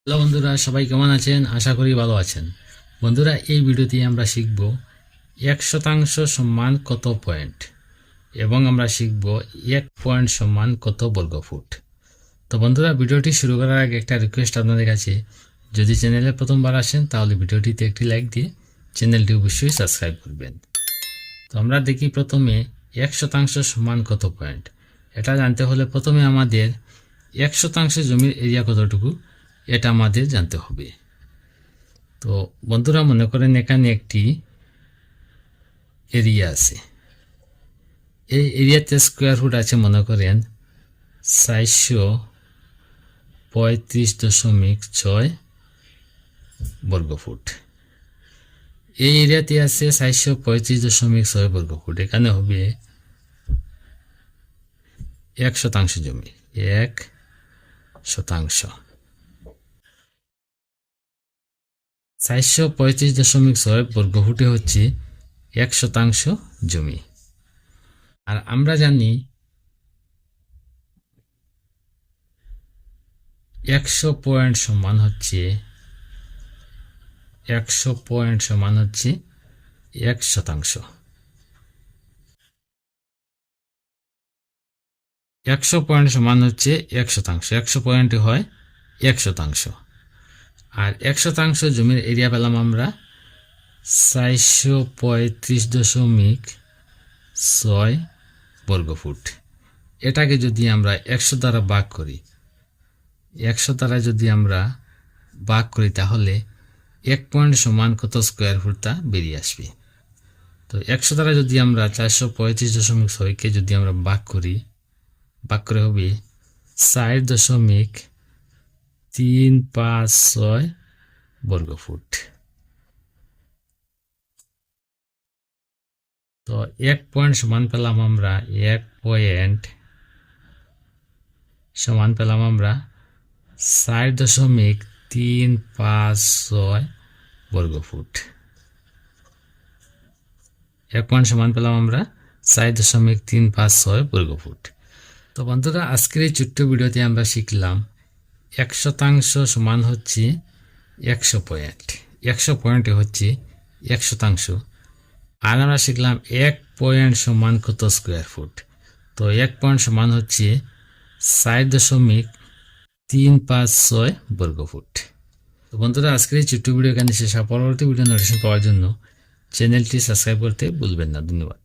Hello বন্ধুরা, সবাই কেমন আছেন? আশা করি ভালো আছেন। বন্ধুরা, এই ভিডিওতে আমরা শিখব 1% সমান কত পয়েন্ট, এবং আমরা শিখব 1 পয়েন্ট সমান কত বর্গফুট। তো বন্ধুরা, ভিডিওটি শুরু করার আগে একটা রিকোয়েস্ট আপনাদের কাছে, যদি চ্যানেলে প্রথমবার আসেন তাহলে ভিডিওটিতে একটি লাইক দিয়ে চ্যানেলটি অবশ্যই সাবস্ক্রাইব করবেন। তো আমরা দেখি প্রথমে 1% সমান কত পয়েন্ট। এটা জানতে হলে প্রথমে আমাদের 1% জমির এরিয়া কতটুকু এটা আমাদের জানতে হবে। তো বন্ধুরা, মনে করেন এখানে একটি এরিয়া আছে। এই এরিয়াতে স্কোয়ার ফুট আছে মনে করেন 435.6 বর্গফুট। এই এরিয়াতে আছে 435.6 বর্গফুট। এখানে হবে 1% জমি, 1%। 435.6 বর্গফুটে হচ্ছে 1% জমি। আর আমরা জানি 100 পয়েন্ট সমান হচ্ছে 100 পয়েন্ট সমান হচ্ছে 1%। 100 পয়েন্ট সমান হচ্ছে 1%। 100 পয়েন্টে হয় 1%। আর 1% জমির এরিয়া পেলাম আমরা 435.6 বর্গফুট। এটাকে যদি আমরা 100 দ্বারা ভাগ করি, 100 দ্বারা যদি আমরা ভাগ করি তাহলে 1 পয়েন্ট সমান কত স্কোয়ার ফুট তা বেরিয়ে আসবে। তো 100 দ্বারা যদি আমরা 435.6কে যদি আমরা ভাগ করি, ভাগ করে হবে 4.356 বর্গফুট। তো 1 পয়েন্ট সমান পেলাম আমরা 1 পয়েন্ট সমান পেলাম আমরা 4.356 বর্গফুট। 1 পয়েন্ট সমান পেলাম আমরা 4.356 বর্গফুট। তো বন্ধুরা, আজকের এই ছোট্ট ভিডিওতে আমরা শিখলাম 1% সমান হচ্ছে 100 পয়েন্ট। 100 পয়েন্টে হচ্ছে 1%। আর আমরা শিখলাম 1 পয়েন্ট সমান কত স্কোয়ার ফুট। তো 1 পয়েন্ট সমান হচ্ছে 4.356 বর্গফুট। তো বন্ধুরা, আজকের এই ছোট্ট ভিডিও এখানে শেষ। পরবর্তী ভিডিও নোটিফিকেশন পাওয়ার জন্য চ্যানেলটি সাবস্ক্রাইব করতে ভুলবেন না। ধন্যবাদ।